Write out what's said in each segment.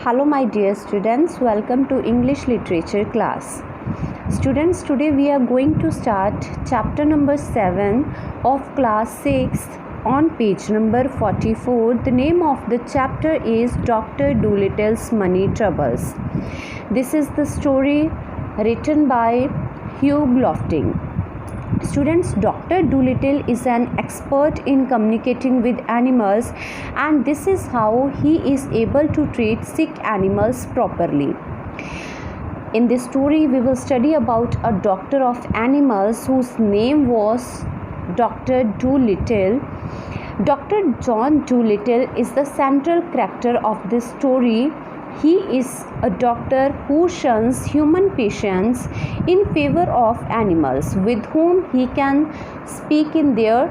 Hello my dear students, welcome to English literature class. Students, today we are going to start chapter number 7 of class 6 on page number 44. The name of the chapter is Dr. Dolittle's Money Troubles. This is the story written by Hugh Lofting. Students, Dr. Dolittle is an expert in communicating with animals, and this is how he is able to treat sick animals properly. In this story, we will study about a doctor of animals whose name was Dr. Dolittle. Dr. John Dolittle is the central character of this story. He is a doctor who shuns human patients in favor of animals with whom he can speak in their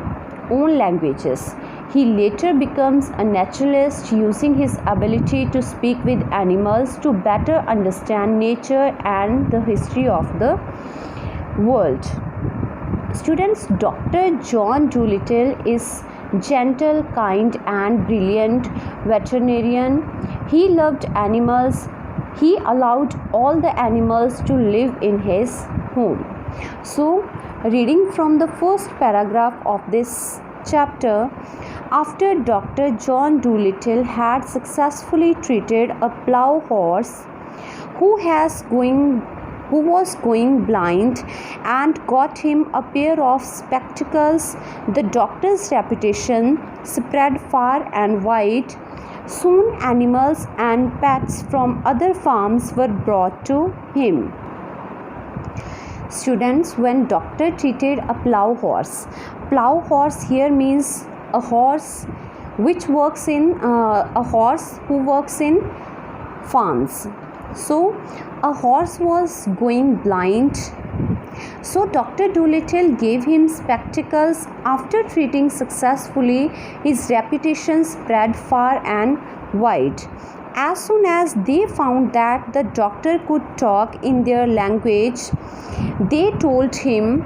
own languages. He later becomes a naturalist, using his ability to speak with animals to better understand nature and the history of the world. Students, Dr. John Dolittle is gentle, kind, and brilliant veterinarian. He loved animals. He allowed all the animals to live in his home. So, reading from the first paragraph of this chapter, after Dr. John Dolittle had successfully treated a plough horse who was going blind and got him a pair of spectacles, the doctor's reputation spread far and wide. Soon animals and pets from other farms were brought to him. Students, when doctor treated a plough horse here means a horse which works in a horse who works in farms. So a horse was going blind. So Dr. Dolittle gave him spectacles. After treating successfully, his reputation spread far and wide. As soon as they found that the doctor could talk in their language, they told him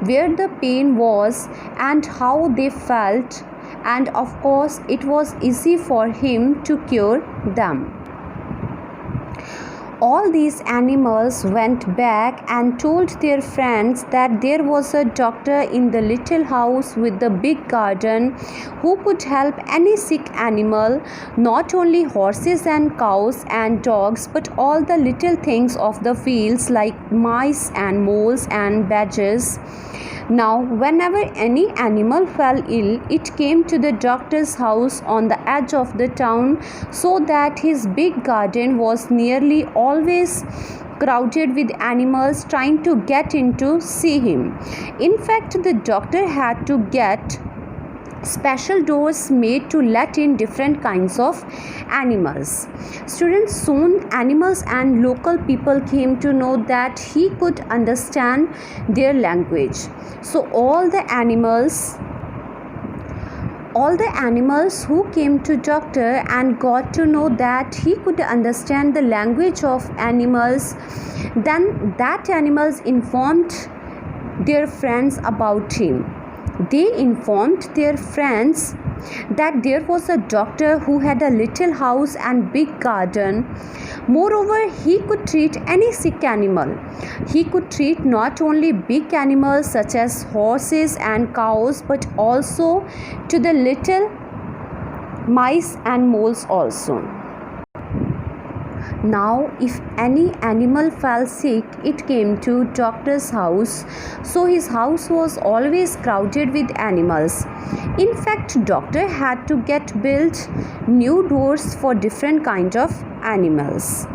where the pain was and how they felt, and of course it was easy for him to cure them. All these animals went back and told their friends that there was a doctor in the little house with the big garden who could help any sick animal, not only horses and cows and dogs, but all the little things of the fields like mice and moles and badgers. Now, whenever any animal fell ill, it came to the doctor's house on the edge of the town, so that his big garden was nearly always crowded with animals trying to get in to see him. In fact, the doctor had to get special doors made to let in different kinds of animals. Students, soon animals and local people came to know that he could understand their language. So all the animals who came to doctor and got to know that he could understand the language of animals, then that animals informed their friends about him. They informed their friends that there was a doctor who had a little house and big garden. Moreover, he could treat any sick animal. He could treat not only big animals such as horses and cows, but also to the little mice and moles also. Now, if any animal fell sick, it came to doctor's house. So his house was always crowded with animals. In fact, doctor had to get built new doors for different kind of animals.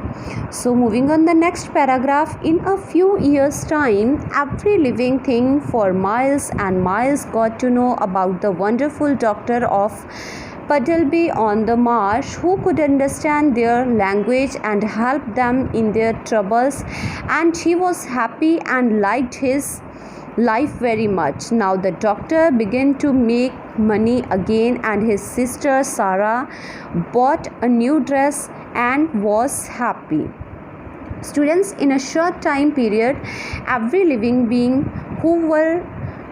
So moving on the next paragraph, in a few years' time, every living thing for miles and miles got to know about the wonderful doctor of Puddleby on the Marsh, who could understand their language and help them in their troubles, and he was happy and liked his life very much. Now the doctor began to make money again, and his sister Sarah bought a new dress and was happy. Students, in a short time period, every living being who were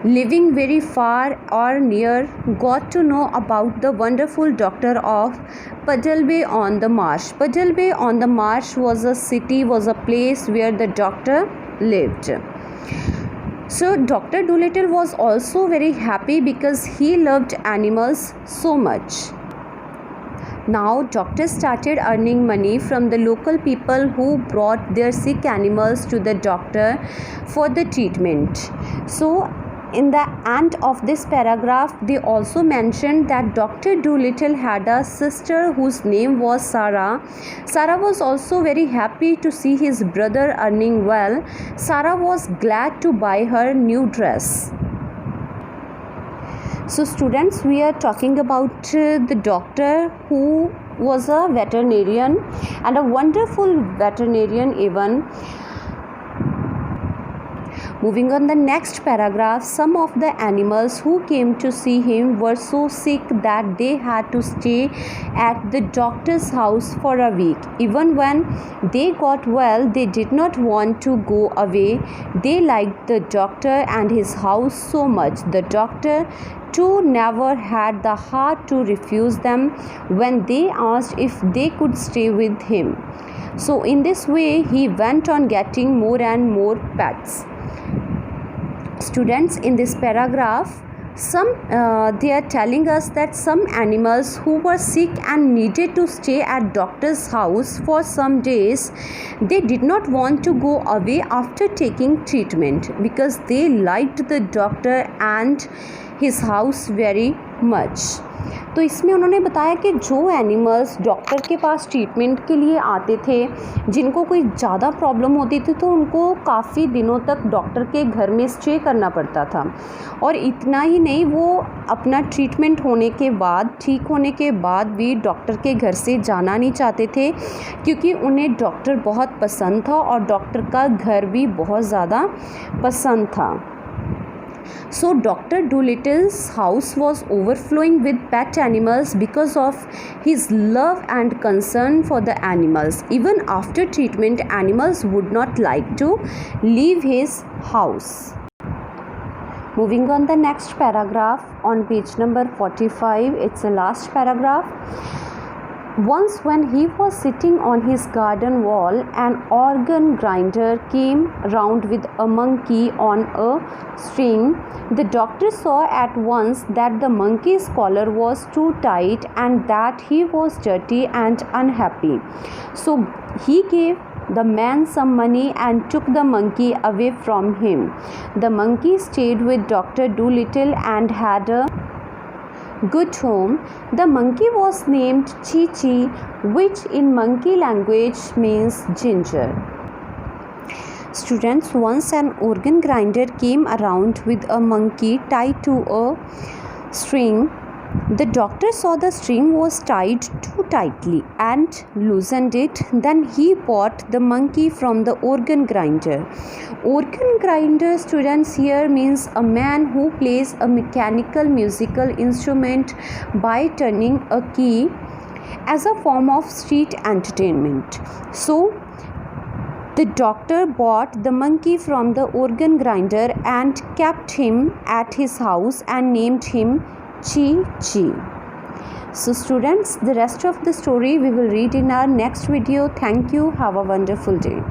living very far or near, got to know about the wonderful doctor of Puddleby on the Marsh. Puddleby on the Marsh was a city, was a place where the doctor lived. So Dr. Dolittle was also very happy because he loved animals so much. Now doctor started earning money from the local people who brought their sick animals to the doctor for the treatment. So in the end of this paragraph, they also mentioned that Dr. Dolittle had a sister whose name was Sarah. Sarah was also very happy to see his brother earning well. Sarah was glad to buy her new dress. So students, we are talking about the doctor who was a veterinarian and a wonderful veterinarian even. Moving on the next paragraph, some of the animals who came to see him were so sick that they had to stay at the doctor's house for a week. Even when they got well, they did not want to go away. They liked the doctor and his house so much. The doctor too never had the heart to refuse them when they asked if they could stay with him. So in this way, he went on getting more and more pets. Students, in this paragraph, they are telling us that some animals who were sick and needed to stay at doctor's house for some days, they did not want to go away after taking treatment because they liked the doctor and his house very much. तो इसमें उन्होंने बताया कि जो animals doctor के पास treatment के लिए आते थे, जिनको कोई ज़्यादा प्रॉब्लम होती थी तो उनको काफ़ी दिनों तक डॉक्टर के घर में स्टे करना पड़ता था। और इतना ही नहीं, वो अपना ट्रीटमेंट होने के बाद, ठीक होने के बाद भी डॉक्टर के घर से जाना नहीं चाहते थे क्योंकि उन्हें डॉक्टर बहुत पसंद था और डॉक्टर का घर भी बहुत ज़्यादा पसंद था। So Dr. Dolittle's house was overflowing with pet animals because of his love and concern for the animals. Even after treatment, animals would not like to leave his house. Moving on the next paragraph on page number 45, it's the last paragraph. Once when he was sitting on his garden wall, an organ grinder came round with a monkey on a string. The doctor saw at once that the monkey's collar was too tight and that he was dirty and unhappy. So he gave the man some money and took the monkey away from him. The monkey stayed with Dr. Dolittle and had a good home. The monkey was named Chi Chi, which in monkey language means ginger. Students, once an organ grinder came around with a monkey tied to a string. The doctor saw the string was tied too tightly and loosened it. Then he bought the monkey from the organ grinder. Organ grinder, students, here means a man who plays a mechanical musical instrument by turning a key as a form of street entertainment. So the doctor bought the monkey from the organ grinder and kept him at his house and named him Chi Chi. So students, the rest of the story we will read in our next video. Thank you. Have a wonderful day.